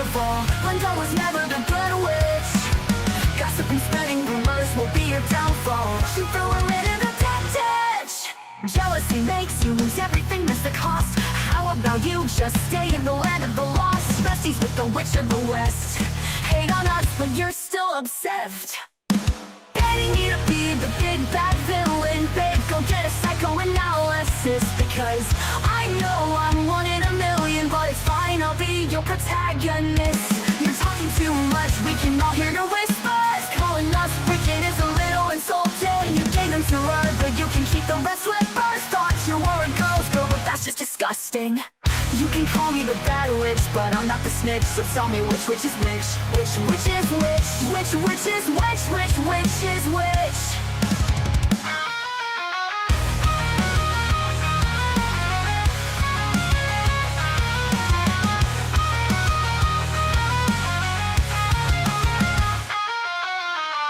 downfall. Linda was never the good witch. Gossip and spreading rumors will be your downfall. She threw her into the dead ditch. Jealousy makes you lose everything, that's the cost. How about you just stay in the land of the lost? Besties with the witch of the west. Hate on us, but you're still obsessed. Getting you to be the big bad villain, babe, go get a psychoanalysis. Because I know I'm one in a million, but it's fine, I'll be your protagonist. You're talking too much, we can all hear your whispers. Calling us wicked is a little insulting. You gave them to her, but you can keep the rest with first thoughts. You're a girl's girl, but that's just disgusting. You can call me the bad witch, but I'm not the snitch. So tell me which is which? Which is which? Which is which is which?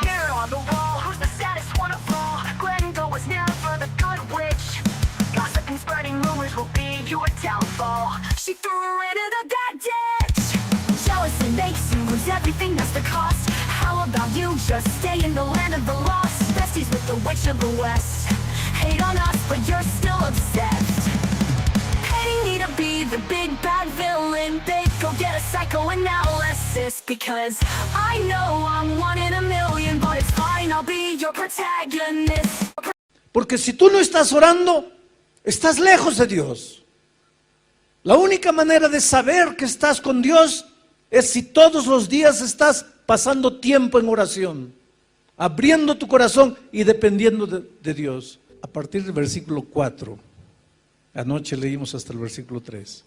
Mirror on the wall, who's the saddest one of all? Glenda was never the good witch. Gossip and spreading rumors will be your downfall. She threw her into the dead ditch. Jealousy makes you lose everything, that's the cost. How about you just stay in the land of the lost? Besties with the witch of the west. Hate on us, but you're still obsessed. Hating me to be the big bad villain, babe, go get a psychoanalysis. Because I know I'm one in a million, but it's fine, I'll be your protagonist. Porque si tú no estás orando, estás lejos de Dios. La única manera de saber que estás con Dios es si todos los días estás pasando tiempo en oración, abriendo tu corazón y dependiendo de Dios. A partir del versículo 4, anoche leímos hasta el versículo 3.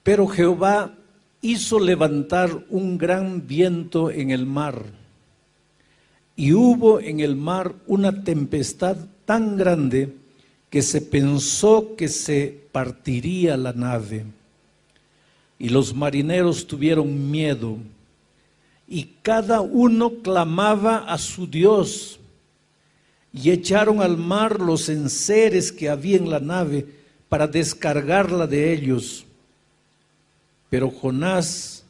Pero Jehová hizo levantar un gran viento en el mar, y hubo en el mar una tempestad tan grande que se pensó que se partiría la nave. Y los marineros tuvieron miedo, y cada uno clamaba a su Dios, y echaron al mar los enseres que había en la nave para descargarla de ellos. Pero Jonás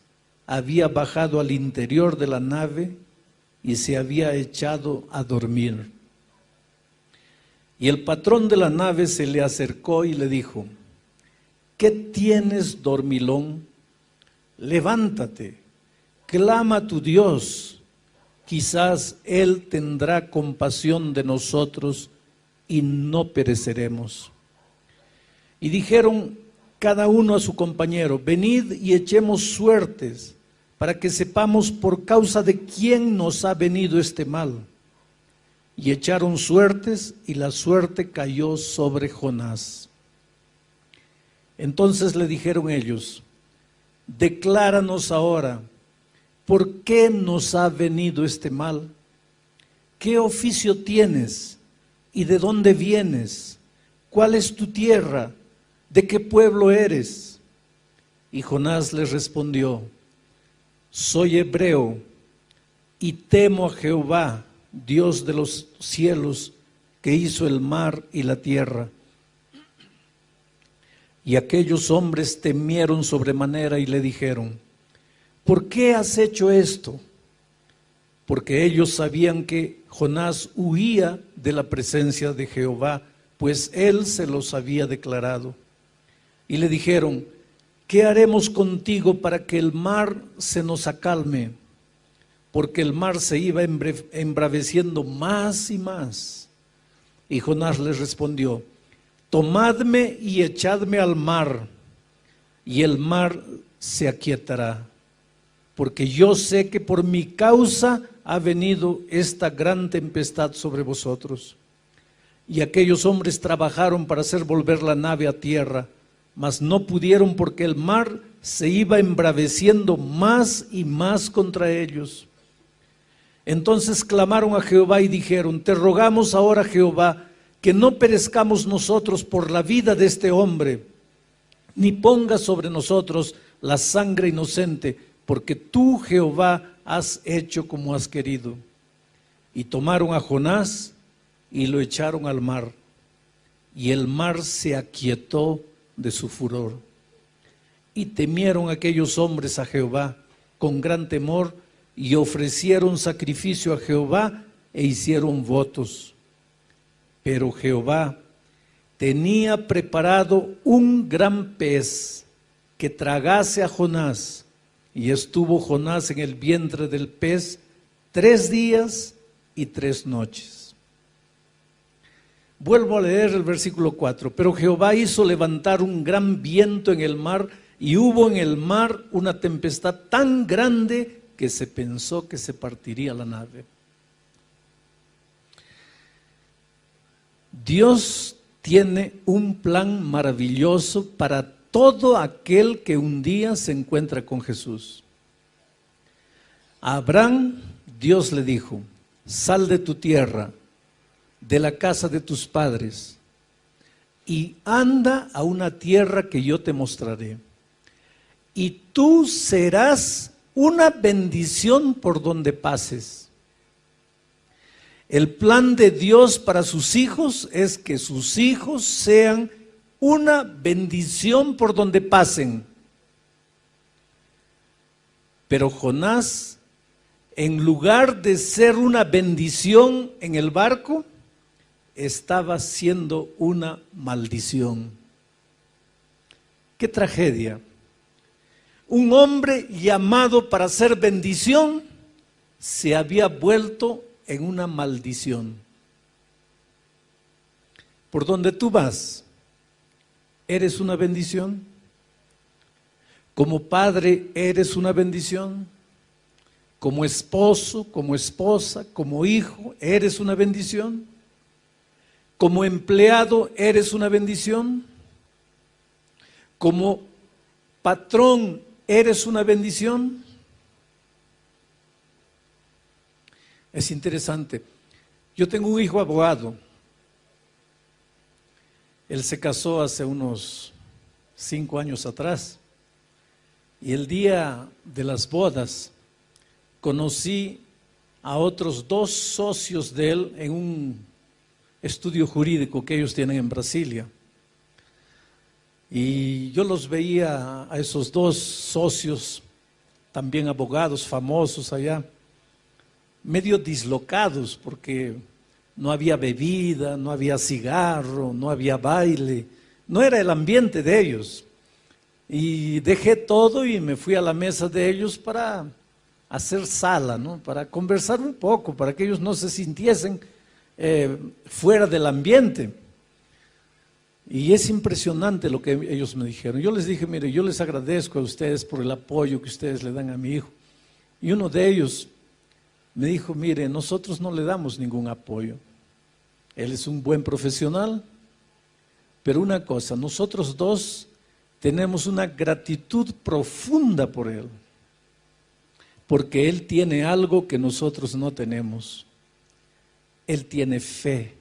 había bajado al interior de la nave y se había echado a dormir. Y el patrón de la nave se le acercó y le dijo: ¿qué tienes, dormilón? Levántate, clama a tu Dios, quizás Él tendrá compasión de nosotros y no pereceremos. Y dijeron cada uno a su compañero: venid y echemos suertes, para que sepamos por causa de quién nos ha venido este mal. Y echaron suertes, y la suerte cayó sobre Jonás. Entonces le dijeron ellos: decláranos ahora, ¿por qué nos ha venido este mal? ¿Qué oficio tienes? ¿Y de dónde vienes? ¿Cuál es tu tierra? ¿De qué pueblo eres? Y Jonás les respondió: soy hebreo, y temo a Jehová, Dios de los cielos, que hizo el mar y la tierra. Y aquellos hombres temieron sobremanera y le dijeron: ¿por qué has hecho esto? Porque ellos sabían que Jonás huía de la presencia de Jehová, pues él se los había declarado. Y le dijeron: ¿qué haremos contigo para que el mar se nos acalme? Porque el mar se iba embraveciendo más y más. Y Jonás les respondió: tomadme y echadme al mar, y el mar se aquietará, porque yo sé que por mi causa ha venido esta gran tempestad sobre vosotros. Y aquellos hombres trabajaron para hacer volver la nave a tierra, mas no pudieron, porque el mar se iba embraveciendo más y más contra ellos. Entonces clamaron a Jehová y dijeron: te rogamos ahora, Jehová, que no perezcamos nosotros por la vida de este hombre, ni pongas sobre nosotros la sangre inocente, porque tú, Jehová, has hecho como has querido. Y tomaron a Jonás y lo echaron al mar, y el mar se aquietó de su furor. Y temieron aquellos hombres a Jehová con gran temor, y ofrecieron sacrificio a Jehová e hicieron votos. Pero Jehová tenía preparado un gran pez que tragase a Jonás, y estuvo Jonás en el vientre del pez 3 días y 3 noches. Vuelvo a leer el versículo 4. Pero Jehová hizo levantar un gran viento en el mar, y hubo en el mar una tempestad tan grande que se pensó que se partiría la nave. Dios tiene un plan maravilloso para todo aquel que un día se encuentra con Jesús. A Abraham, Dios le dijo: sal de tu tierra, de la casa de tus padres, y anda a una tierra que yo te mostraré. Y tú serás una bendición por donde pases. El plan de Dios para sus hijos es que sus hijos sean una bendición por donde pasen. Pero Jonás, en lugar de ser una bendición en el barco, estaba siendo una maldición. ¡Qué tragedia! Un hombre llamado para ser bendición se había vuelto en una maldición. Por donde tú vas, ¿eres una bendición? Como padre, ¿eres una bendición? Como esposo, como esposa, como hijo, ¿eres una bendición? Como empleado, ¿eres una bendición? Como patrón, ¿eres una bendición? Es interesante. Yo tengo un hijo abogado. Él se casó hace unos 5 años atrás. Y el día de las bodas conocí a otros 2 socios de él en un estudio jurídico que ellos tienen en Brasilia. Y yo los veía a esos 2 socios, también abogados famosos allá, medio dislocados porque no había bebida, no había cigarro, no había baile, no era el ambiente de ellos. Y dejé todo y me fui a la mesa de ellos para hacer sala, ¿no? Para conversar un poco, para que ellos no se sintiesen fuera del ambiente. Y es impresionante lo que ellos me dijeron. Yo les dije: mire, yo les agradezco a ustedes por el apoyo que ustedes le dan a mi hijo. Y uno de ellos me dijo: mire, nosotros no le damos ningún apoyo. Él es un buen profesional, pero una cosa, nosotros 2 tenemos una gratitud profunda por él, porque él tiene algo que nosotros no tenemos. Él tiene fe,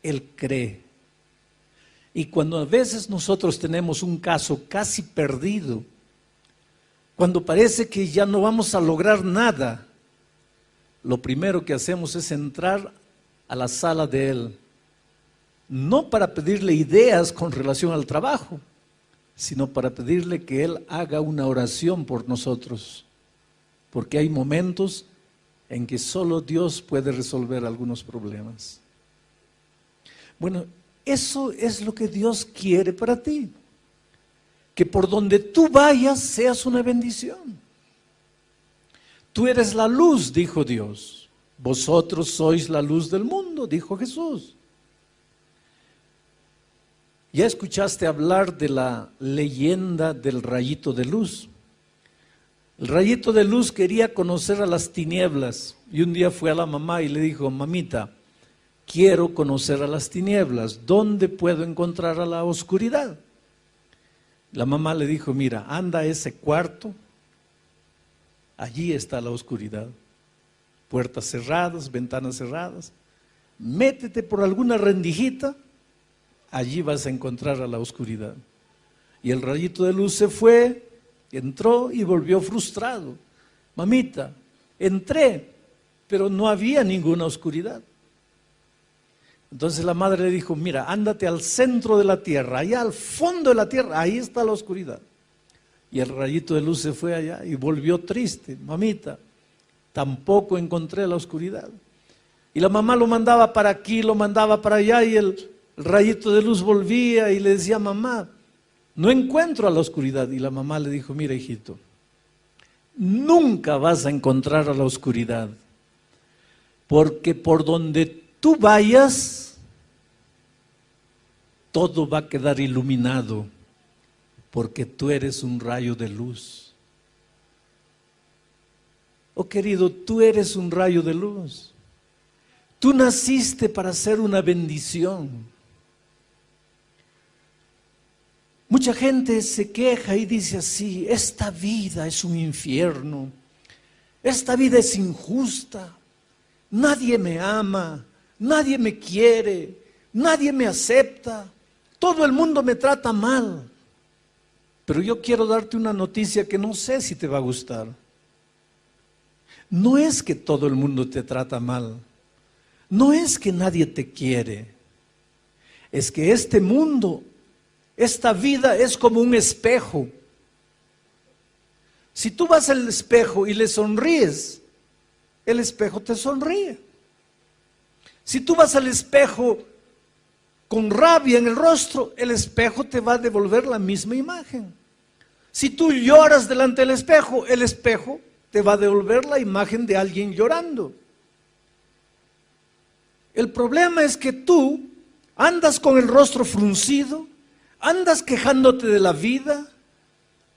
él cree. Y cuando a veces nosotros tenemos un caso casi perdido, cuando parece que ya no vamos a lograr nada, lo primero que hacemos es entrar a la sala de él, no para pedirle ideas con relación al trabajo, sino para pedirle que él haga una oración por nosotros, porque hay momentos en que solo Dios puede resolver algunos problemas. Bueno, eso es lo que Dios quiere para ti, que por donde tú vayas seas una bendición. Tú eres la luz, dijo Dios. Vosotros sois la luz del mundo, dijo Jesús. ¿Ya escuchaste hablar de la leyenda del rayito de luz? El rayito de luz quería conocer a las tinieblas y un día fue a la mamá y le dijo: mamita, quiero conocer a las tinieblas, ¿dónde puedo encontrar a la oscuridad? La mamá le dijo: mira, anda a ese cuarto, allí está la oscuridad, puertas cerradas, ventanas cerradas, métete por alguna rendijita, allí vas a encontrar a la oscuridad. Y el rayito de luz se fue, entró y volvió frustrado. Mamita, entré, pero no había ninguna oscuridad. Entonces la madre le dijo: mira, ándate al centro de la tierra, allá al fondo de la tierra, ahí está la oscuridad. Y el rayito de luz se fue allá y volvió triste. Mamita, tampoco encontré la oscuridad. Y la mamá lo mandaba para aquí, lo mandaba para allá, y el rayito de luz volvía y le decía: mamá, no encuentro a la oscuridad. Y la mamá le dijo: mira, hijito, nunca vas a encontrar a la oscuridad, porque por donde tú vayas, todo va a quedar iluminado, porque tú eres un rayo de luz. Oh querido, tú eres un rayo de luz. Tú naciste para ser una bendición. Mucha gente se queja y dice así: esta vida es un infierno, esta vida es injusta, nadie me ama, nadie me quiere, nadie me acepta, todo el mundo me trata mal. Pero yo quiero darte una noticia que no sé si te va a gustar. No es que todo el mundo te trata mal, no es que nadie te quiere, es que este mundo, esta vida es como un espejo. Si tú vas al espejo y le sonríes, el espejo te sonríe. Si tú vas al espejo con rabia en el rostro, el espejo te va a devolver la misma imagen. Si tú lloras delante del espejo, el espejo te va a devolver la imagen de alguien llorando. El problema es que tú andas con el rostro fruncido, andas quejándote de la vida,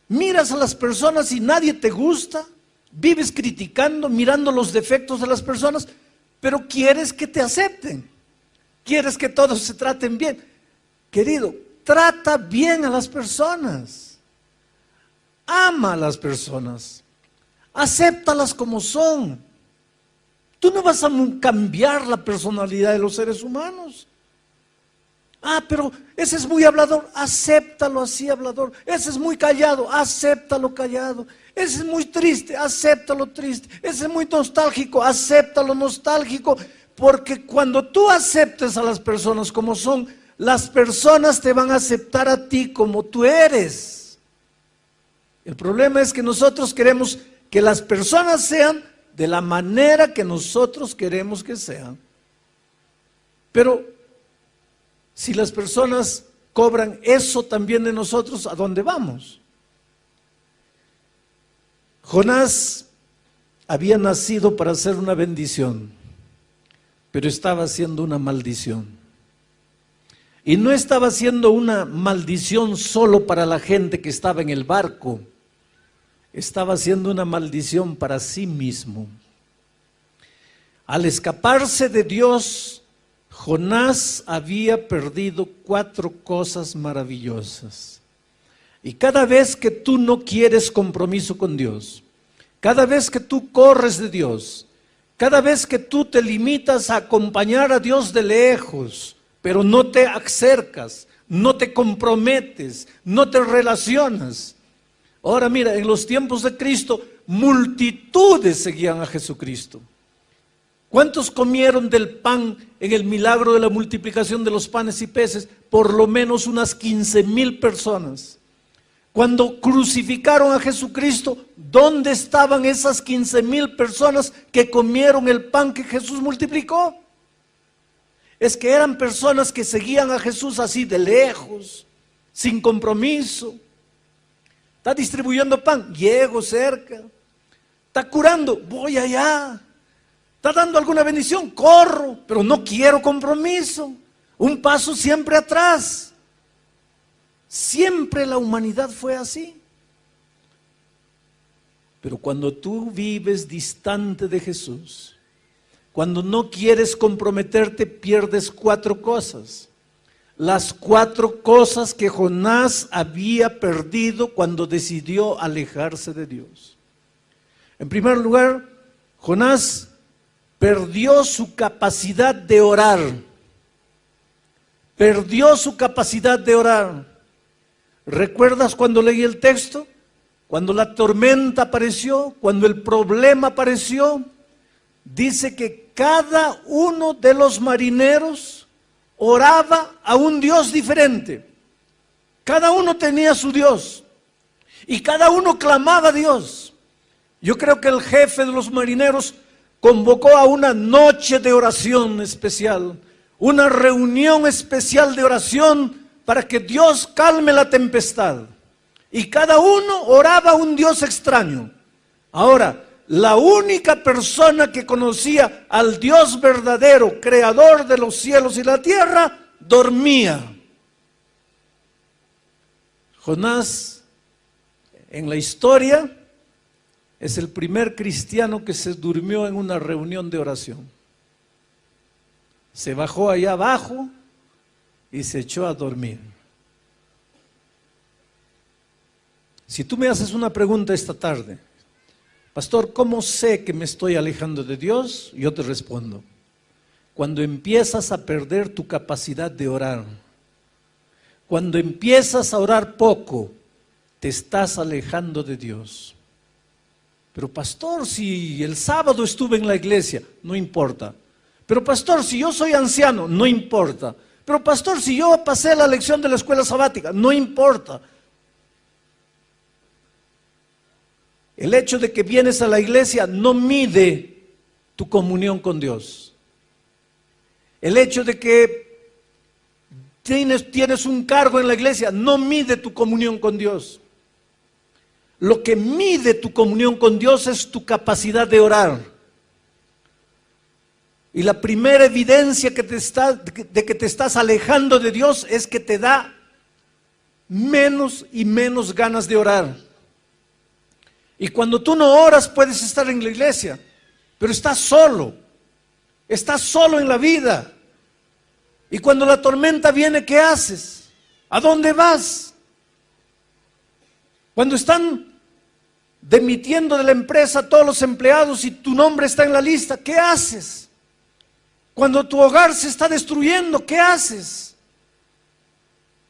miras a las personas y nadie te gusta, vives criticando, mirando los defectos de las personas, pero quieres que te acepten, quieres que todos se traten bien. Querido, trata bien a las personas, ama a las personas, acéptalas como son. Tú no vas a cambiar la personalidad de los seres humanos. Pero ese es muy hablador, acéptalo así hablador. Ese es muy callado, acéptalo callado. Ese es muy triste, acéptalo triste. Ese es muy nostálgico, acéptalo nostálgico. Porque cuando tú aceptes a las personas como son, las personas te van a aceptar a ti como tú eres. El problema es que nosotros queremos que las personas sean de la manera que nosotros queremos que sean. Pero si las personas cobran eso también de nosotros, ¿a dónde vamos? Jonás había nacido para ser una bendición, pero estaba haciendo una maldición. Y no estaba haciendo una maldición solo para la gente que estaba en el barco, estaba haciendo una maldición para sí mismo. Al escaparse de Dios, Jonás había perdido 4 cosas maravillosas. Y cada vez que tú no quieres compromiso con Dios, cada vez que tú corres de Dios, cada vez que tú te limitas a acompañar a Dios de lejos, pero no te acercas, no te comprometes, no te relacionas. Ahora mira, en los tiempos de Cristo, multitudes seguían a Jesucristo. ¿Cuántos comieron del pan en el milagro de la multiplicación de los panes y peces? Por lo menos unas 15,000 personas. Cuando crucificaron a Jesucristo, ¿dónde estaban esas 15,000 personas que comieron el pan que Jesús multiplicó? Es que eran personas que seguían a Jesús así de lejos, sin compromiso. Está distribuyendo pan, llego cerca. Está curando, voy allá. Está dando alguna bendición, corro, pero no quiero compromiso. Un paso siempre atrás. Siempre la humanidad fue así. Pero cuando tú vives distante de Jesús, cuando no quieres comprometerte, pierdes 4 cosas. Las 4 cosas que Jonás había perdido cuando decidió alejarse de Dios. En primer lugar, Jonás perdió su capacidad de orar. Perdió su capacidad de orar. ¿Recuerdas cuando leí el texto? Cuando la tormenta apareció, cuando el problema apareció, dice que cada uno de los marineros oraba a un Dios diferente. Cada uno tenía su Dios. Y cada uno clamaba a Dios. Yo creo que el jefe de los marineros convocó a una noche de oración especial, una reunión especial de oración para que Dios calme la tempestad. Y cada uno oraba a un Dios extraño. Ahora, la única persona que conocía al Dios verdadero, creador de los cielos y la tierra, dormía. Jonás, en la historia, es el primer cristiano que se durmió en una reunión de oración. Se bajó allá abajo y se echó a dormir. Si tú me haces una pregunta esta tarde, pastor, ¿cómo sé que me estoy alejando de Dios? Yo te respondo, cuando empiezas a perder tu capacidad de orar, cuando empiezas a orar poco, te estás alejando de Dios. Pero pastor, si el sábado estuve en la iglesia, no importa. Pero pastor, si yo soy anciano, no importa. Pero pastor, si yo pasé la lección de la escuela sabática, no importa. El hecho de que vienes a la iglesia no mide tu comunión con Dios. El hecho de que tienes un cargo en la iglesia no mide tu comunión con Dios. Lo que mide tu comunión con Dios es tu capacidad de orar. Y la primera evidencia de que te estás alejando de Dios es que te da menos y menos ganas de orar. Y cuando tú no oras puedes estar en la iglesia, pero estás solo en la vida. Y cuando la tormenta viene, ¿qué haces? ¿A dónde vas? Cuando están demitiendo de la empresa a todos los empleados y tu nombre está en la lista, ¿qué haces? Cuando tu hogar se está destruyendo, ¿qué haces?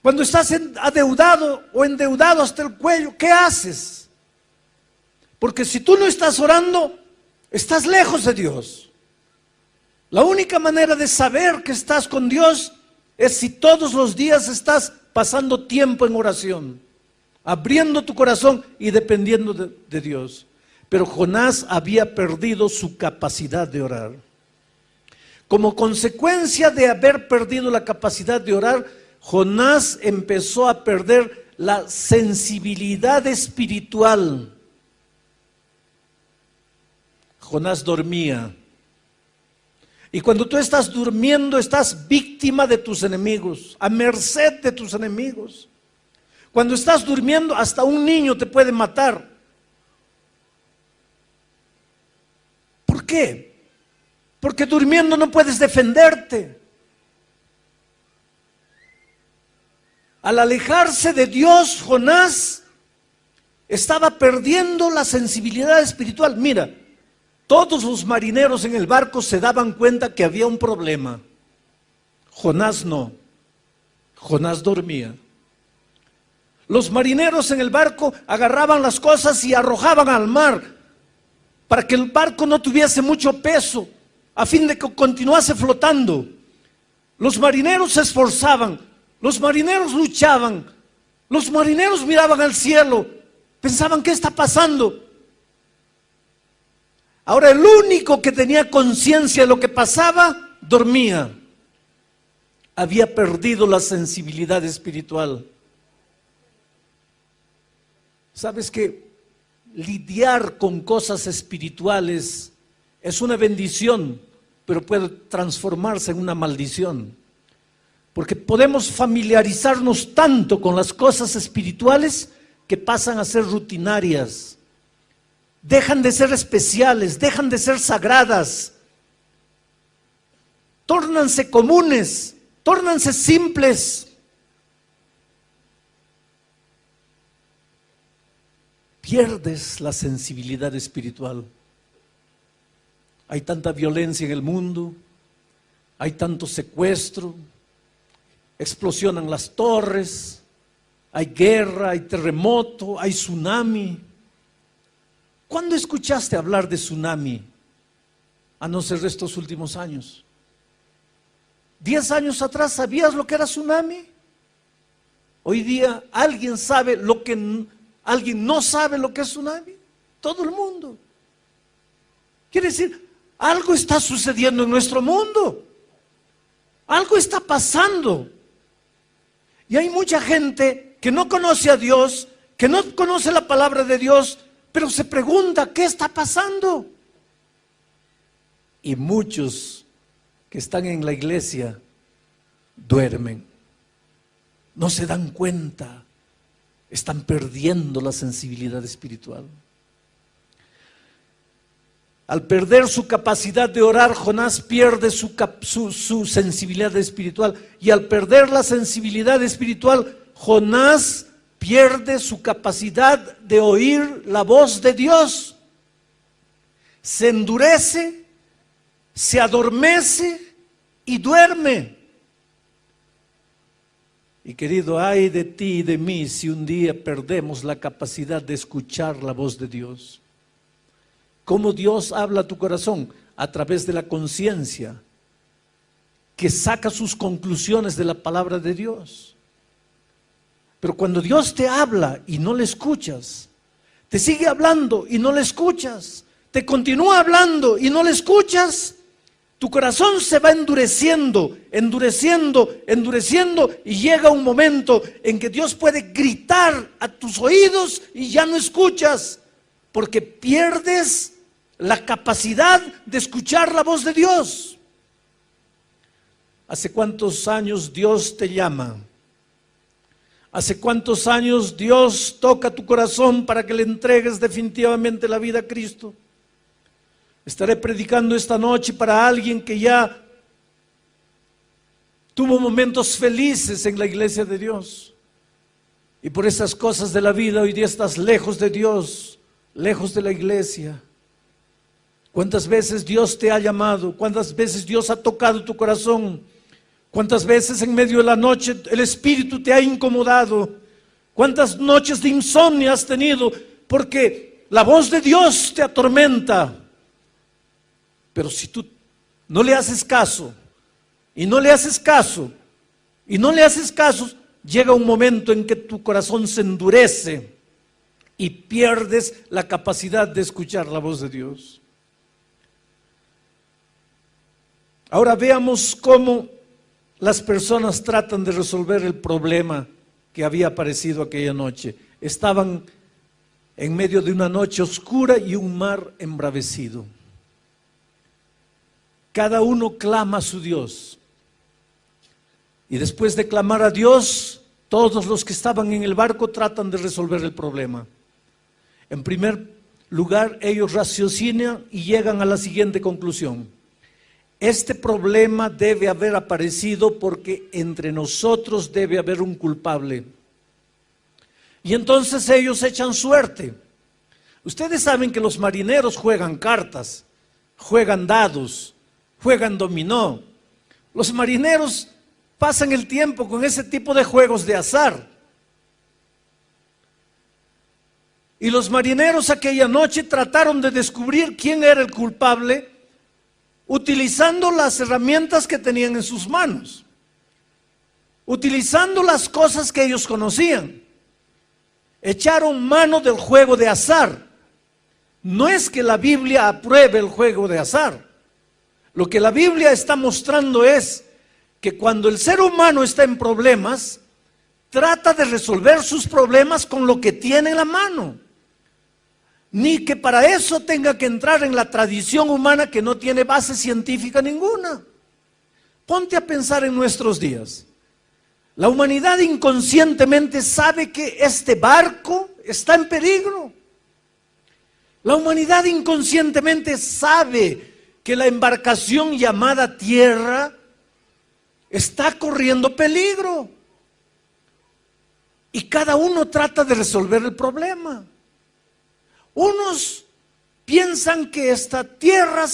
Cuando estás adeudado o endeudado hasta el cuello, ¿qué haces? Porque si tú no estás orando, estás lejos de Dios. La única manera de saber que estás con Dios es si todos los días estás pasando tiempo en oración, abriendo tu corazón y dependiendo de Dios. Pero Jonás había perdido su capacidad de orar. Como consecuencia de haber perdido la capacidad de orar, Jonás empezó a perder la sensibilidad espiritual. Jonás dormía. Y cuando tú estás durmiendo, estás víctima de tus enemigos, a merced de tus enemigos. Cuando estás durmiendo, hasta un niño te puede matar. ¿Por qué? Porque durmiendo no puedes defenderte. Al alejarse de Dios, Jonás estaba perdiendo la sensibilidad espiritual. Mira, todos los marineros en el barco se daban cuenta que había un problema. Jonás no. Jonás dormía. Los marineros en el barco agarraban las cosas y arrojaban al mar para que el barco no tuviese mucho peso, a fin de que continuase flotando. Los marineros se esforzaban, los marineros luchaban, los marineros miraban al cielo, pensaban, ¿qué está pasando? Ahora el único que tenía conciencia de lo que pasaba, dormía. Había perdido la sensibilidad espiritual. ¿Sabes que lidiar con cosas espirituales es una bendición, pero puede transformarse en una maldición? Porque podemos familiarizarnos tanto con las cosas espirituales que pasan a ser rutinarias. Dejan de ser especiales, dejan de ser sagradas. Tórnanse comunes, tórnanse simples. Pierdes la sensibilidad espiritual. Hay tanta violencia en el mundo, hay tanto secuestro, explosionan las torres, hay guerra, hay terremoto, hay tsunami. ¿Cuándo escuchaste hablar de tsunami? A no ser de estos últimos años. 10 años atrás, ¿sabías lo que era tsunami? Hoy día alguien sabe lo que ¿Alguien no sabe lo que es tsunami? Todo el mundo. Quiere decir, algo está sucediendo en nuestro mundo. Algo está pasando. Y hay mucha gente que no conoce a Dios, que no conoce la palabra de Dios, pero se pregunta, ¿qué está pasando? Y muchos que están en la iglesia duermen. No se dan cuenta. Están perdiendo la sensibilidad espiritual. Al perder su capacidad de orar, Jonás pierde su sensibilidad espiritual. Y al perder la sensibilidad espiritual, Jonás pierde su capacidad de oír la voz de Dios. Se endurece, se adormece y duerme. Y querido, ay de ti y de mí si un día perdemos la capacidad de escuchar la voz de Dios. ¿Cómo Dios habla a tu corazón? A través de la conciencia, que saca sus conclusiones de la palabra de Dios. Pero cuando Dios te habla y no le escuchas, te sigue hablando y no le escuchas, te continúa hablando y no le escuchas, tu corazón se va endureciendo, endureciendo, endureciendo, y llega un momento en que Dios puede gritar a tus oídos y ya no escuchas, porque pierdes la capacidad de escuchar la voz de Dios. ¿Hace cuántos años Dios te llama? ¿Hace cuántos años Dios toca tu corazón para que le entregues definitivamente la vida a Cristo? Estaré predicando esta noche para alguien que ya tuvo momentos felices en la iglesia de Dios. Y por esas cosas de la vida hoy día estás lejos de Dios, lejos de la iglesia. ¿Cuántas veces Dios te ha llamado? ¿Cuántas veces Dios ha tocado tu corazón? ¿Cuántas veces en medio de la noche el Espíritu te ha incomodado? ¿Cuántas noches de insomnio has tenido? Porque la voz de Dios te atormenta. Pero si tú no le haces caso, y no le haces caso, y no le haces caso, llega un momento en que tu corazón se endurece y pierdes la capacidad de escuchar la voz de Dios. Ahora veamos cómo las personas tratan de resolver el problema que había aparecido aquella noche. Estaban en medio de una noche oscura y un mar embravecido. Cada uno clama a su Dios. Y después de clamar a Dios, todos los que estaban en el barco tratan de resolver el problema. En primer lugar, ellos raciocinan y llegan a la siguiente conclusión: este problema debe haber aparecido porque entre nosotros debe haber un culpable. Y entonces ellos echan suerte. Ustedes saben que los marineros juegan cartas, juegan dados, juegan dominó. Los marineros pasan el tiempo con ese tipo de juegos de azar. Y los marineros aquella noche trataron de descubrir quién era el culpable, utilizando las herramientas que tenían en sus manos, utilizando las cosas que ellos conocían. Echaron mano del juego de azar. No es que la Biblia apruebe el juego de azar. Lo que la Biblia está mostrando es que cuando el ser humano está en problemas, trata de resolver sus problemas con lo que tiene en la mano. Ni que para eso tenga que entrar en la tradición humana que no tiene base científica ninguna. Ponte a pensar en nuestros días. La humanidad inconscientemente sabe que este barco está en peligro. La humanidad inconscientemente sabe que la embarcación llamada tierra está corriendo peligro. Y cada uno trata de resolver el problema. Unos piensan que esta tierra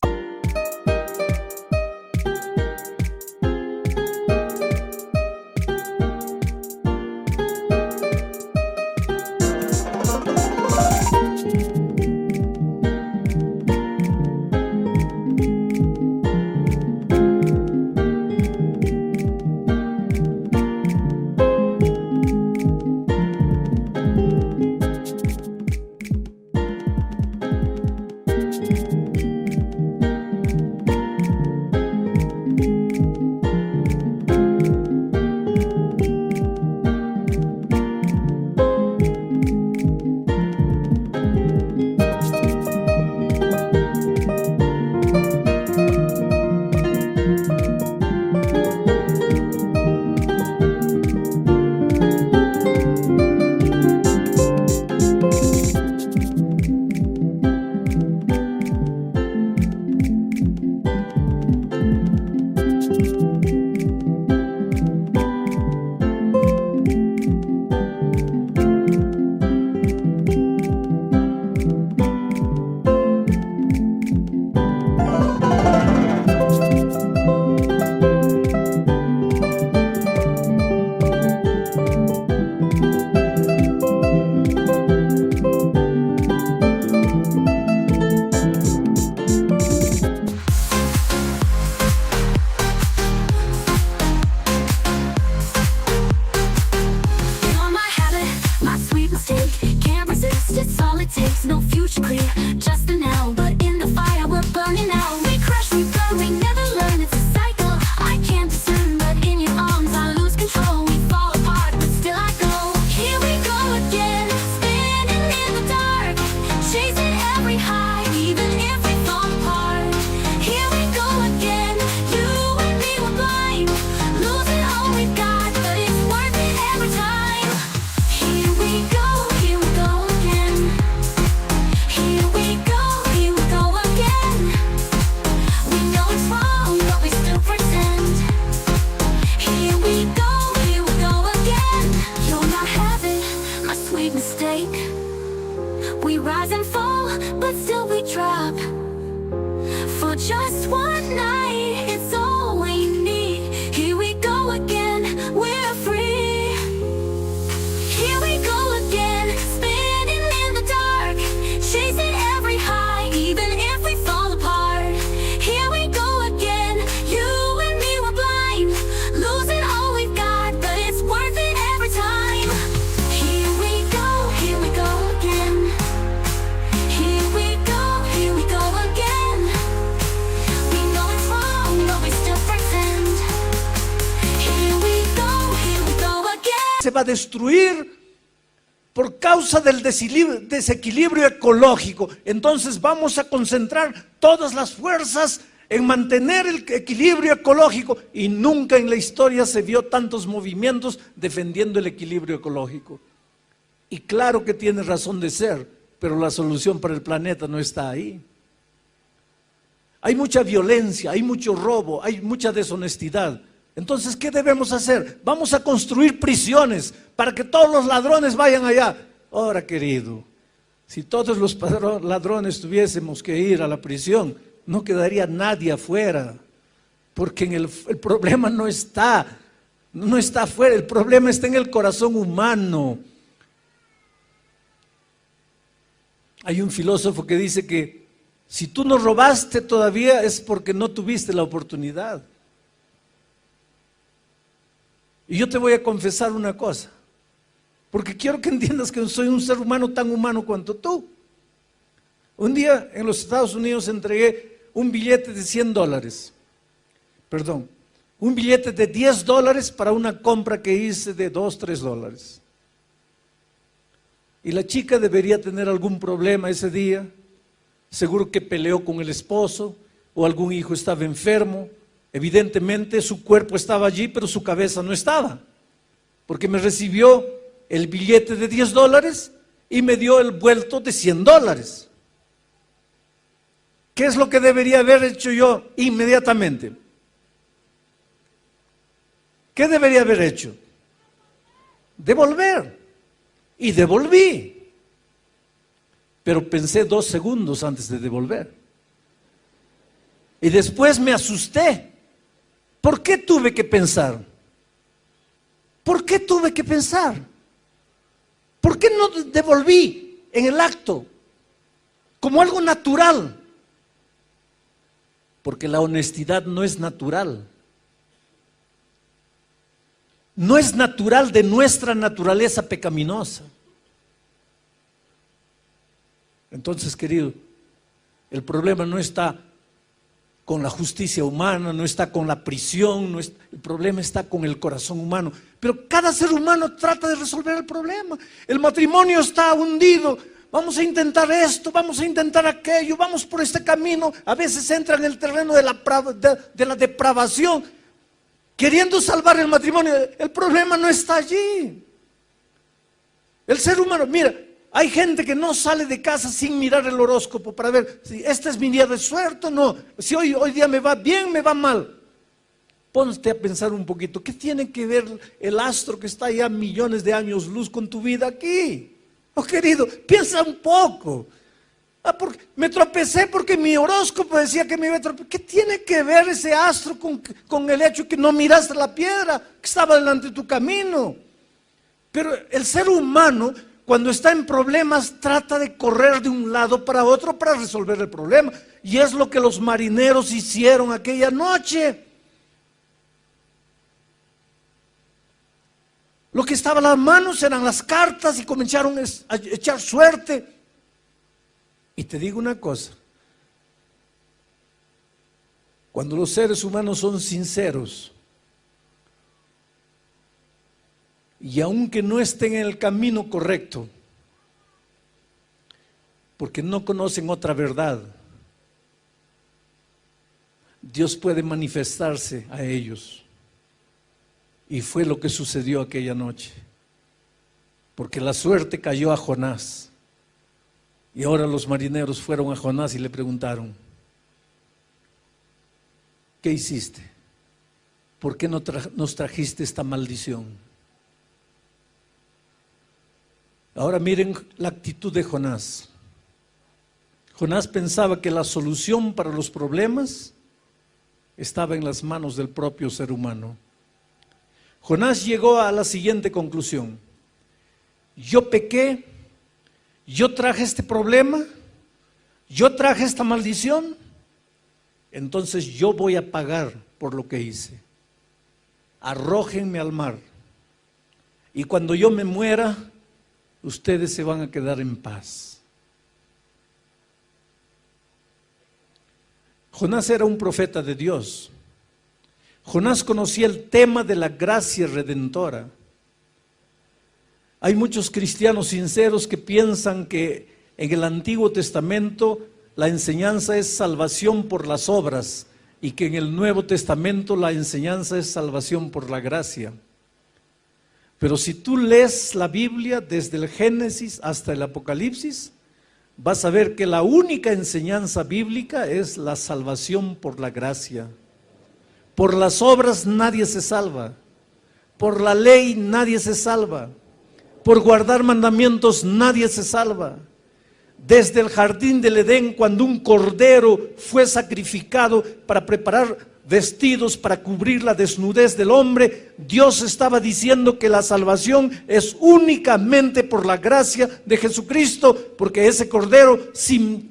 takes no future clear, just the now. But in the fire we're burning out. We crush, we burn, we never learn, it's a cycle. I can't discern, but in your arms I lose control. We fall apart, but still I go. Here we go again, spinning in the dark, chasing every high, even if we fall apart. Here we go again, you and me were blind, losing all we've got, but it's worth it every time. Here we go again. Here we go again. We know it's wrong, but we still pretend. Here we go again. You're my habit, my sweet mistake. We rise and fall, but still we drop. For just one night, it's all we need. Here we go again, we're free. Here we go again, spinning in the dark, chasing every high, even if we fall apart. Here we go again, you and me were blind, losing all we've got, but it's worth it every time. Here we go again. Here we go again. We know it's wrong, but we still pretend. Here we go again. Se va a destruir por causa del desequilibrio ecológico. Entonces vamos a concentrar todas las fuerzas en mantener el equilibrio ecológico, y nunca en la historia se vio tantos movimientos defendiendo el equilibrio ecológico. Y claro que tiene razón de ser, pero la solución para el planeta no está ahí. Hay mucha violencia, hay mucho robo, hay mucha deshonestidad. Entonces, ¿qué debemos hacer? Vamos a construir prisiones para que todos los ladrones vayan allá. Ahora, querido, si todos los ladrones tuviésemos que ir a la prisión, no quedaría nadie afuera, porque el problema no está afuera, el problema está en el corazón humano. Hay un filósofo que dice que si tú no robaste todavía es porque no tuviste la oportunidad. Y yo te voy a confesar una cosa, porque quiero que entiendas que soy un ser humano tan humano cuanto tú. Un día en los Estados Unidos entregué un billete de $100, perdón, un billete de $10 para una compra que hice de $2, $3. Y la chica debería tener algún problema ese día, seguro que peleó con el esposo o algún hijo estaba enfermo. Evidentemente su cuerpo estaba allí, pero su cabeza no estaba, porque me recibió el billete de $10 y me dio el vuelto de $100. ¿Qué es lo que debería haber hecho yo inmediatamente? ¿Qué debería haber hecho? Devolver. Y devolví. Pero pensé 2 segundos antes de devolver. Y después me asusté. ¿Por qué tuve que pensar? ¿Por qué tuve que pensar? ¿Por qué no devolví en el acto? Como algo natural. Porque la honestidad no es natural. No es natural de nuestra naturaleza pecaminosa. Entonces, querido, el problema no está con la justicia humana, no está con la prisión, el problema está con el corazón humano. Pero cada ser humano trata de resolver el problema. El matrimonio está hundido. Vamos a intentar esto, vamos a intentar aquello, vamos por este camino. A veces entra en el terreno de la depravación, queriendo salvar el matrimonio. El problema no está allí. El ser humano, mira, hay gente que no sale de casa sin mirar el horóscopo para ver si este es mi día de suerte o no, si hoy día me va bien, me va mal. Ponte a pensar un poquito, ¿qué tiene que ver el astro que está allá millones de años luz con tu vida aquí? Oh, querido, piensa un poco. Porque me tropecé porque mi horóscopo decía que me iba a tropezar. ¿Qué tiene que ver ese astro con el hecho que no miraste la piedra que estaba delante de tu camino? Pero el ser humano, cuando está en problemas, trata de correr de un lado para otro para resolver el problema. Y es lo que los marineros hicieron aquella noche. Lo que estaba en las manos eran las cartas y comenzaron a echar suerte. Y te digo una cosa, cuando los seres humanos son sinceros, y aunque no estén en el camino correcto, porque no conocen otra verdad, Dios puede manifestarse a ellos. Y fue lo que sucedió aquella noche, porque la suerte cayó a Jonás. Y ahora los marineros fueron a Jonás y le preguntaron: ¿qué hiciste? ¿Por qué nos trajiste esta maldición? Ahora miren la actitud de Jonás. Jonás pensaba que la solución para los problemas estaba en las manos del propio ser humano. Jonás llegó a la siguiente conclusión: yo pequé, yo traje este problema, yo traje esta maldición, entonces yo voy a pagar por lo que hice. Arrójenme al mar, y cuando yo me muera, ustedes se van a quedar en paz. Jonás era un profeta de Dios. Jonás conocía el tema de la gracia redentora. Hay muchos cristianos sinceros que piensan que en el Antiguo Testamento la enseñanza es salvación por las obras y que en el Nuevo Testamento la enseñanza es salvación por la gracia. Pero si tú lees la Biblia desde el Génesis hasta el Apocalipsis, vas a ver que la única enseñanza bíblica es la salvación por la gracia. Por las obras nadie se salva, por la ley nadie se salva, por guardar mandamientos nadie se salva. Desde el jardín del Edén, cuando un cordero fue sacrificado para preparar vestidos para cubrir la desnudez del hombre, Dios estaba diciendo que la salvación es únicamente por la gracia de Jesucristo, porque ese cordero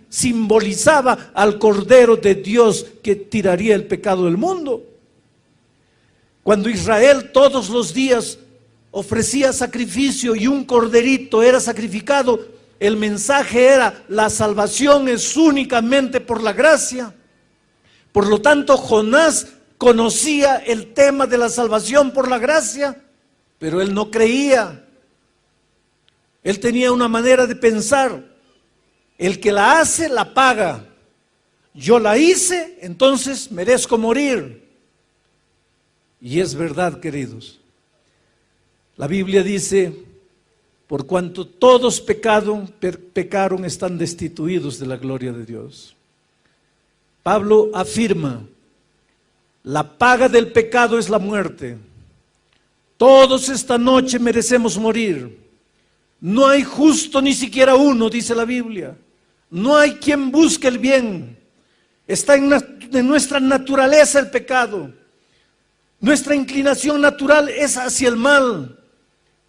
simbolizaba al Cordero de Dios que tiraría el pecado del mundo. Cuando Israel todos los días ofrecía sacrificio y un corderito era sacrificado, el mensaje era: la salvación es únicamente por la gracia. Por lo tanto, Jonás conocía el tema de la salvación por la gracia, pero él no creía. Él tenía una manera de pensar: el que la hace, la paga. Yo la hice, entonces merezco morir. Y es verdad, queridos. La Biblia dice: por cuanto todos pecaron, están destituidos de la gloria de Dios. Pablo afirma: la paga del pecado es la muerte. Todos esta noche merecemos morir. No hay justo ni siquiera uno, dice la Biblia. No hay quien busque el bien. Está en nuestra naturaleza el pecado. Nuestra inclinación natural es hacia el mal.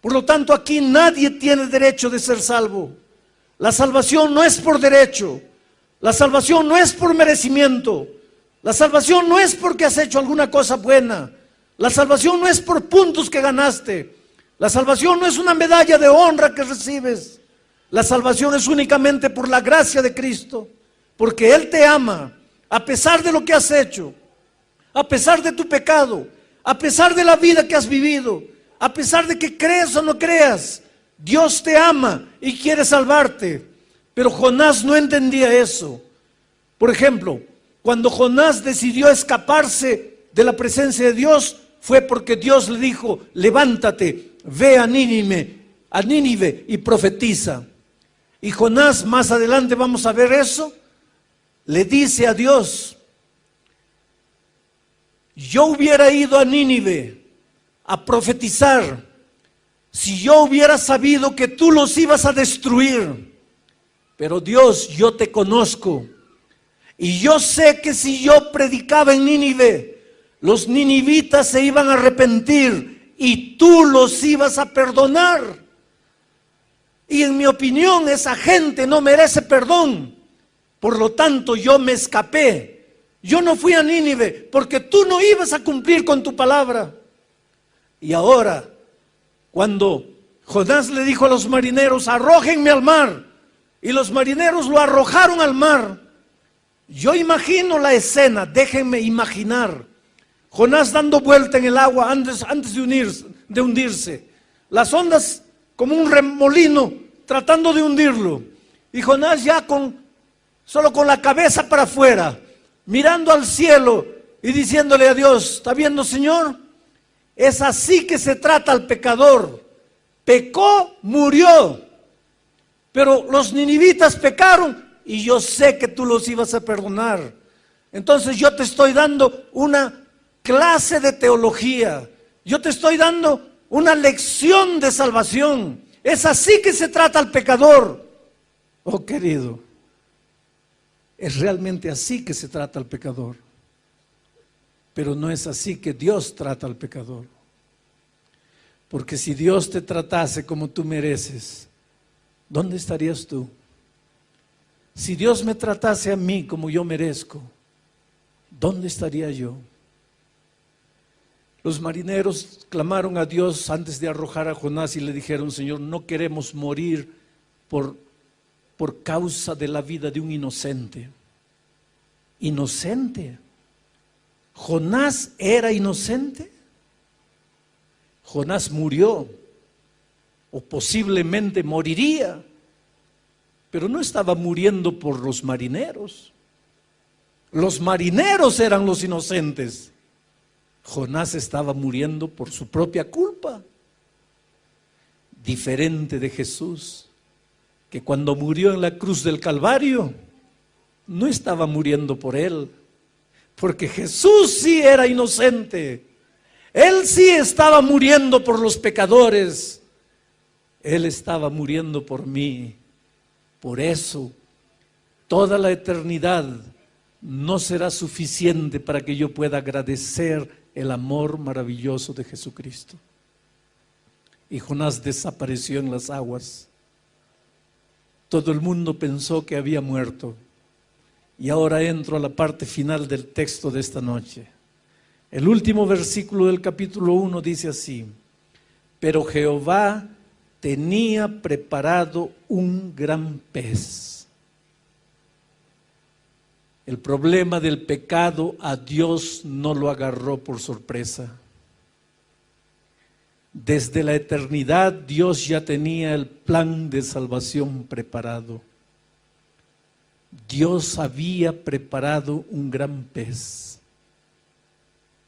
Por lo tanto, aquí nadie tiene derecho de ser salvo. La salvación no es por derecho. La salvación no es por merecimiento. La salvación no es porque has hecho alguna cosa buena. La salvación no es por puntos que ganaste. La salvación no es una medalla de honra que recibes. La salvación es únicamente por la gracia de Cristo, porque Él te ama, a pesar de lo que has hecho, a pesar de tu pecado, a pesar de la vida que has vivido, a pesar de que creas o no creas. Dios te ama y quiere salvarte. Pero Jonás no entendía eso. Por ejemplo, cuando Jonás decidió escaparse de la presencia de Dios, fue porque Dios le dijo: levántate, ve a Nínive y profetiza. Y Jonás, más adelante vamos a ver eso, le dice a Dios: yo hubiera ido a Nínive a profetizar si yo hubiera sabido que tú los ibas a destruir. Pero Dios, yo te conozco y yo sé que si yo predicaba en Nínive, los ninivitas se iban a arrepentir y tú los ibas a perdonar. Y en mi opinión, esa gente no merece perdón. Por lo tanto, yo me escapé. Yo no fui a Nínive porque tú no ibas a cumplir con tu palabra. Y ahora, cuando Jonás le dijo a los marineros: arrójenme al mar, y los marineros lo arrojaron al mar. Yo imagino la escena, déjenme imaginar. Jonás dando vuelta en el agua antes de hundirse. Las ondas como un remolino tratando de hundirlo. Y Jonás ya solo con la cabeza para afuera, mirando al cielo y diciéndole a Dios, ¿está viendo, Señor? Es así que se trata al pecador. Pecó, murió. Pero los ninivitas pecaron y yo sé que tú los ibas a perdonar. Entonces yo te estoy dando una clase de teología. Yo te estoy dando una lección de salvación. Es así que se trata al pecador. Oh, querido, es realmente así que se trata al pecador. Pero no es así que Dios trata al pecador. Porque si Dios te tratase como tú mereces, ¿dónde estarías tú? Si Dios me tratase a mí como yo merezco, ¿dónde estaría yo? Los marineros clamaron a Dios antes de arrojar a Jonás y le dijeron, Señor, no queremos morir por causa de la vida de un inocente. ¿Inocente? ¿Jonás era inocente? Jonás murió, o posiblemente moriría, pero no estaba muriendo por los marineros. Los marineros eran los inocentes. Jonás estaba muriendo por su propia culpa. Diferente de Jesús, que cuando murió en la cruz del Calvario, no estaba muriendo por él, porque Jesús sí era inocente. Él sí estaba muriendo por los pecadores. Él estaba muriendo por mí. Por eso, toda la eternidad no será suficiente para que yo pueda agradecer el amor maravilloso de Jesucristo. Y Jonás desapareció en las aguas. Todo el mundo pensó que había muerto. Y ahora entro a la parte final del texto de esta noche. El último versículo del capítulo 1 dice así: pero Jehová tenía preparado un gran pez. El problema del pecado a Dios no lo agarró por sorpresa. Desde la eternidad Dios ya tenía el plan de salvación preparado. Dios había preparado un gran pez.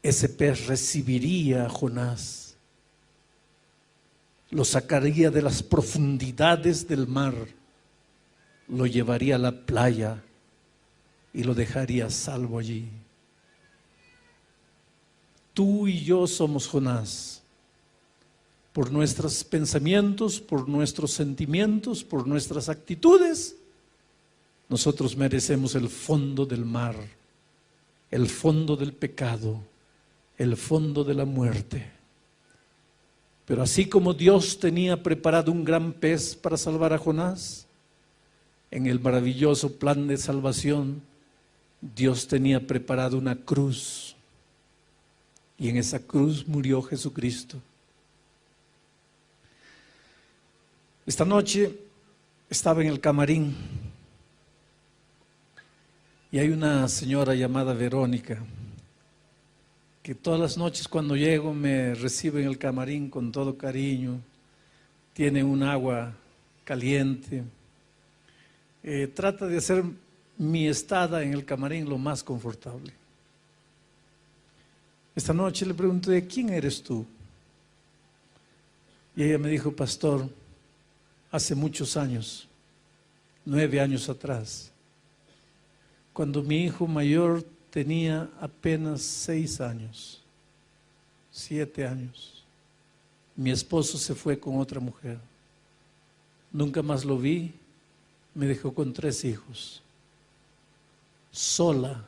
Ese pez recibiría a Jonás, lo sacaría de las profundidades del mar, lo llevaría a la playa y lo dejaría salvo allí. Tú y yo somos Jonás, por nuestros pensamientos, por nuestros sentimientos, por nuestras actitudes. Nosotros merecemos el fondo del mar, el fondo del pecado, el fondo de la muerte. Pero así como Dios tenía preparado un gran pez para salvar a Jonás, en el maravilloso plan de salvación, Dios tenía preparado una cruz. Y en esa cruz murió Jesucristo. Esta noche estaba en el camarín y hay una señora llamada Verónica que todas las noches cuando llego me recibe en el camarín con todo cariño. Tiene un agua caliente. Trata de hacer mi estada en el camarín lo más confortable. Esta noche le pregunté, ¿quién eres tú? Y ella me dijo, pastor, hace muchos años, 9 años atrás, cuando mi hijo mayor tenía apenas 6 años, 7 años, mi esposo se fue con otra mujer. Nunca más lo vi, me dejó con 3 hijos, sola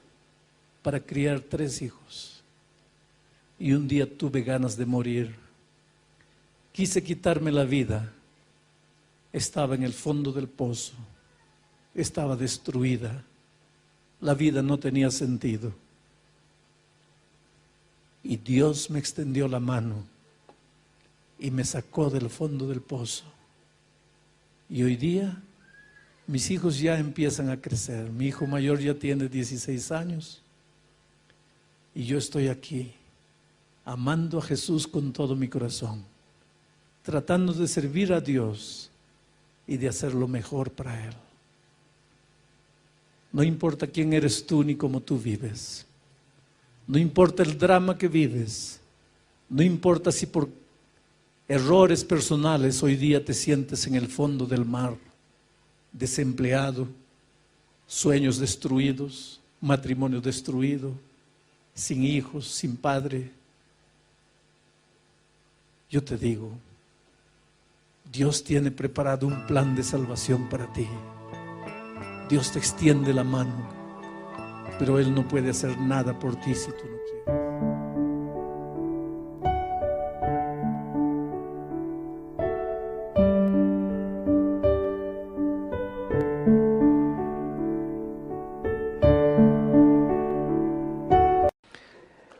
para criar 3 hijos. Y un día tuve ganas de morir. Quise quitarme la vida. Estaba en el fondo del pozo. Estaba destruida. La vida no tenía sentido. Y Dios me extendió la mano y me sacó del fondo del pozo. Y hoy día Mis hijos ya empiezan a crecer. Mi hijo mayor ya tiene 16 años. Y yo estoy aquí, amando a Jesús con todo mi corazón, tratando de servir a Dios y de hacer lo mejor para Él. No importa quién eres tú ni cómo tú vives. No importa el drama que vives. No importa si por errores personales hoy día te sientes en el fondo del mar, desempleado, sueños destruidos, matrimonio destruido, sin hijos, sin padre. Yo te digo, Dios tiene preparado un plan de salvación para ti. Dios te extiende la mano, pero Él no puede hacer nada por ti si tú no quieres.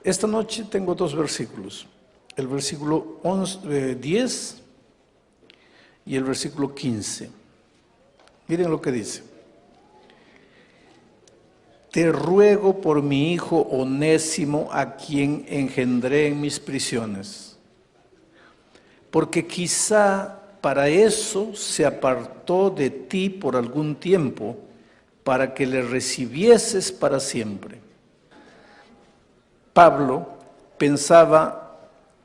Esta noche tengo dos versículos, el versículo 10 y el versículo 15. Miren lo que dice. Te ruego por mi hijo Onésimo, a quien engendré en mis prisiones, porque quizá para eso se apartó de ti por algún tiempo, para que le recibieses para siempre. Pablo pensaba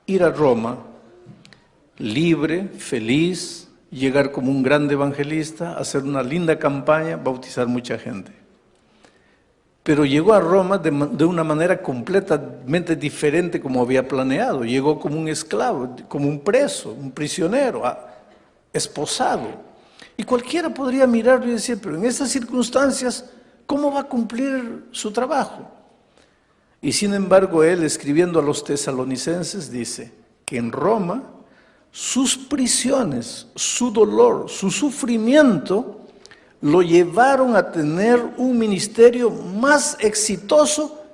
ir a Roma, libre, feliz, llegar como un gran evangelista, hacer una linda campaña, bautizar mucha gente. Pero llegó a Roma de una manera completamente diferente como había planeado. Llegó como un esclavo, como un preso, un prisionero, esposado. Y cualquiera podría mirarlo y decir, pero en estas circunstancias, ¿cómo va a cumplir su trabajo? Y sin embargo, él, escribiendo a los tesalonicenses, dice que en Roma sus prisiones, su dolor, su sufrimiento lo llevaron a tener un ministerio más exitoso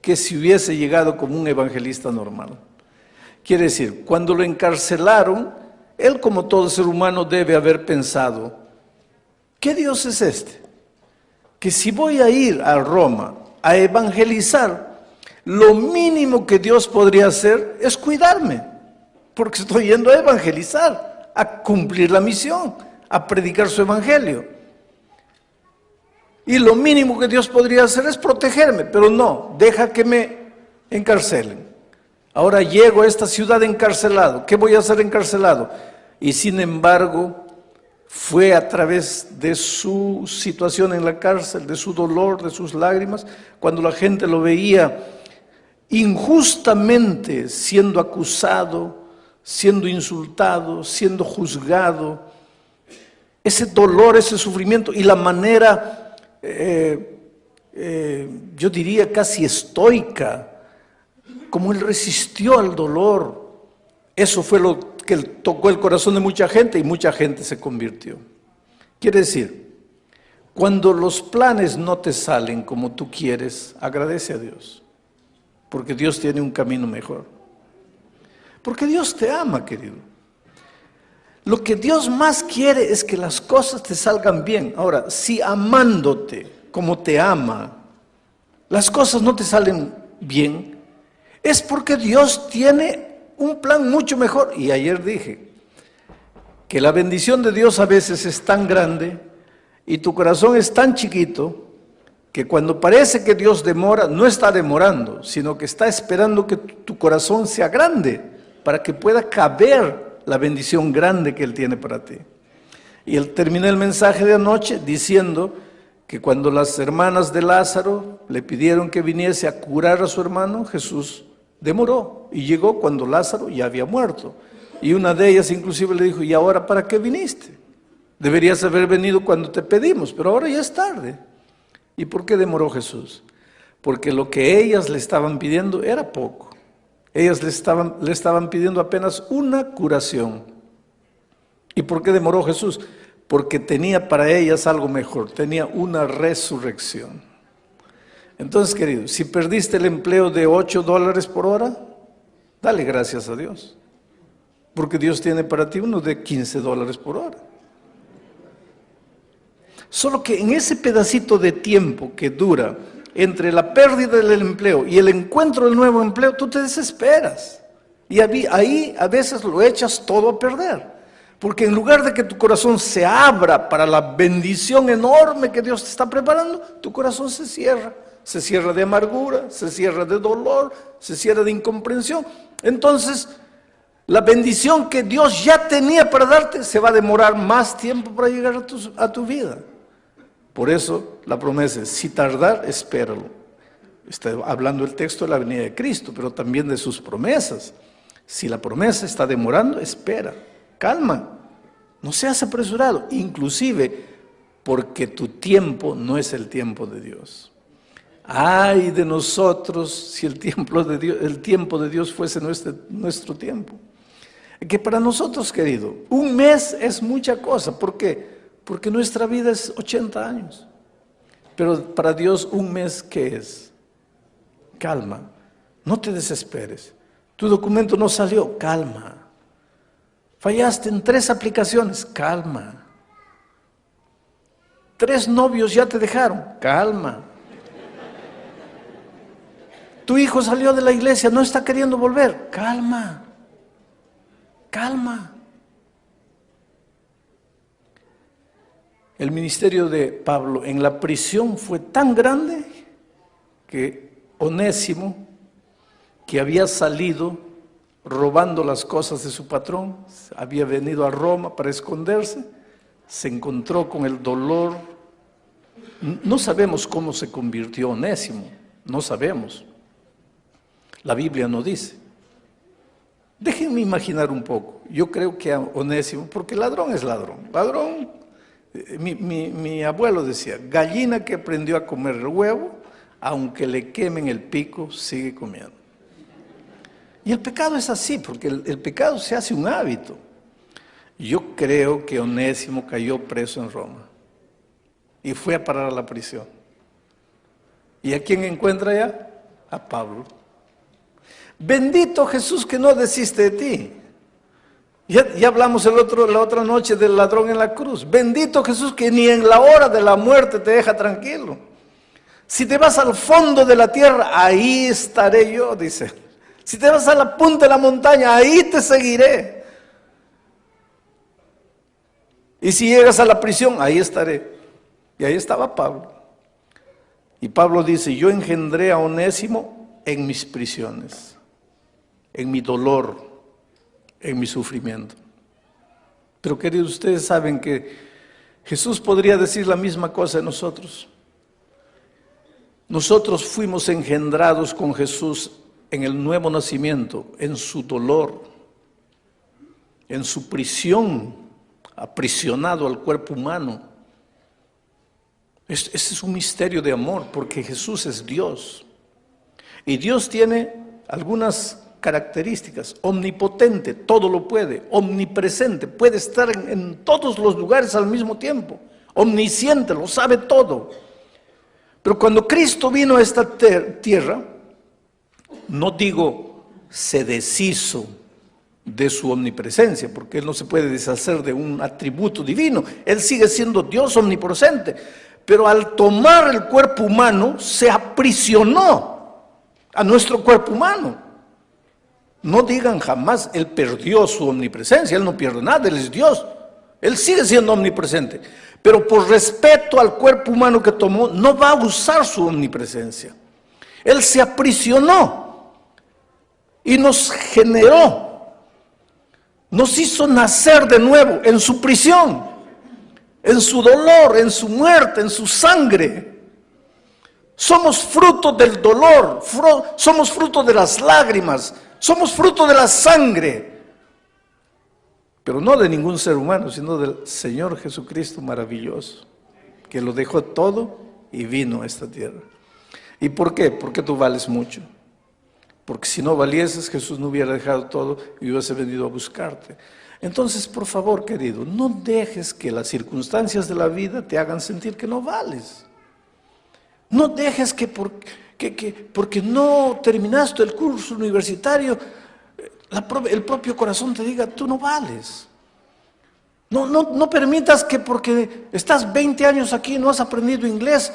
que si hubiese llegado como un evangelista normal. Quiere decir, cuando lo encarcelaron, él, como todo ser humano, debe haber pensado, ¿qué Dios es este? Que si voy a ir a Roma a evangelizar, lo mínimo que Dios podría hacer es cuidarme, porque estoy yendo a evangelizar, a cumplir la misión, a predicar su evangelio. Y lo mínimo que Dios podría hacer es protegerme, pero no, deja que me encarcelen. Ahora llego a esta ciudad encarcelado. ¿Qué voy a hacer encarcelado? Y sin embargo, fue a través de su situación en la cárcel, de su dolor, de sus lágrimas, cuando la gente lo veía injustamente siendo acusado, siendo insultado, siendo juzgado, ese dolor, ese sufrimiento y la manera, yo diría casi estoica, como él resistió al dolor, eso fue lo que tocó el corazón de mucha gente y mucha gente se convirtió. Quiere decir, cuando los planes no te salen como tú quieres, agradece a Dios. Porque Dios tiene un camino mejor. Porque Dios te ama, querido. Lo que Dios más quiere es que las cosas te salgan bien. Ahora, si amándote como te ama, las cosas no te salen bien, es porque Dios tiene un plan mucho mejor. Y ayer dije que la bendición de Dios a veces es tan grande y tu corazón es tan chiquito, que cuando parece que Dios demora, no está demorando, sino que está esperando que tu corazón sea grande para que pueda caber la bendición grande que Él tiene para ti. Y él terminé el mensaje de anoche diciendo que cuando las hermanas de Lázaro le pidieron que viniese a curar a su hermano, Jesús demoró y llegó cuando Lázaro ya había muerto. Y una de ellas inclusive le dijo, ¿y ahora para qué viniste? Deberías haber venido cuando te pedimos, pero ahora ya es tarde. ¿Y por qué demoró Jesús? Porque lo que ellas le estaban pidiendo era poco. Ellas le estaban pidiendo apenas una curación. ¿Y por qué demoró Jesús? Porque tenía para ellas algo mejor, tenía una resurrección. Entonces, querido, si perdiste el empleo de $8 por hora, dale gracias a Dios. Porque Dios tiene para ti uno de $15 por hora. Solo que en ese pedacito de tiempo que dura entre la pérdida del empleo y el encuentro del nuevo empleo, tú te desesperas. Y ahí a veces lo echas todo a perder. Porque en lugar de que tu corazón se abra para la bendición enorme que Dios te está preparando, tu corazón se cierra. Se cierra de amargura, se cierra de dolor, se cierra de incomprensión. Entonces, la bendición que Dios ya tenía para darte se va a demorar más tiempo para llegar a tu vida. Por eso la promesa es, si tardar, espéralo. Está hablando el texto de la venida de Cristo, pero también de sus promesas. Si la promesa está demorando, espera, calma, no seas apresurado, inclusive porque tu tiempo no es el tiempo de Dios. Ay de nosotros si el tiempo de Dios fuese nuestro tiempo. Que para nosotros, querido, un mes es mucha cosa. ¿Por qué? Porque nuestra vida es 80 años. Pero para Dios un mes, ¿qué es? Calma, no te desesperes. Tu documento no salió, calma. Fallaste en 3 aplicaciones, calma. 3 novios ya te dejaron, calma. Tu hijo salió de la iglesia, no está queriendo volver, calma. Calma. El ministerio de Pablo en la prisión fue tan grande que Onésimo, que había salido robando las cosas de su patrón, había venido a Roma para esconderse, se encontró con el dolor. No sabemos cómo se convirtió Onésimo, no sabemos. La Biblia no dice. Déjenme imaginar un poco. Yo creo que a Onésimo, porque ladrón es ladrón. Ladrón, mi abuelo decía, gallina que aprendió a comer el huevo, aunque le quemen el pico, sigue comiendo. Y el pecado es así, porque el pecado se hace un hábito. Yo creo que Onésimo cayó preso en Roma y fue a parar a la prisión. ¿Y a quién encuentra ya? A Pablo. Bendito Jesús que no desiste de ti. Ya hablamos la otra noche del ladrón en la cruz. Bendito Jesús que ni en la hora de la muerte te deja tranquilo. Si te vas al fondo de la tierra, ahí estaré yo, dice. Si te vas a la punta de la montaña, ahí te seguiré. Y si llegas a la prisión, ahí estaré. Y ahí estaba Pablo. Y Pablo dice, yo engendré a Onésimo en mis prisiones, en mi dolor, en mi sufrimiento. Pero queridos, ustedes saben que Jesús podría decir la misma cosa de nosotros. Nosotros fuimos engendrados con Jesús en el nuevo nacimiento, en su dolor, en su prisión, aprisionado al cuerpo humano. Ese es un misterio de amor, porque Jesús es Dios. Y Dios tiene algunas características: omnipotente, todo lo puede; omnipresente, puede estar en todos los lugares al mismo tiempo; omnisciente, lo sabe todo. Pero cuando Cristo vino a esta tierra, no digo se deshizo de su omnipresencia, porque Él no se puede deshacer de un atributo divino. Él sigue siendo Dios omnipresente, pero al tomar el cuerpo humano se aprisionó a nuestro cuerpo humano. No digan jamás, Él perdió su omnipresencia. Él no pierde nada, Él es Dios. Él sigue siendo omnipresente, pero por respeto al cuerpo humano que tomó, no va a usar su omnipresencia. Él se aprisionó y nos generó, nos hizo nacer de nuevo en su prisión, en su dolor, en su muerte, en su sangre. Somos fruto del dolor, somos fruto de las lágrimas, somos fruto de la sangre, pero no de ningún ser humano, sino del Señor Jesucristo maravilloso, que lo dejó todo y vino a esta tierra. ¿Y por qué? Porque tú vales mucho. Porque si no valieses, Jesús no hubiera dejado todo y hubiese venido a buscarte. Entonces, por favor, querido, no dejes que las circunstancias de la vida te hagan sentir que no vales. No dejes que porque no terminaste el curso universitario, el propio corazón te diga, tú no vales. No permitas que porque estás 20 años aquí y no has aprendido inglés,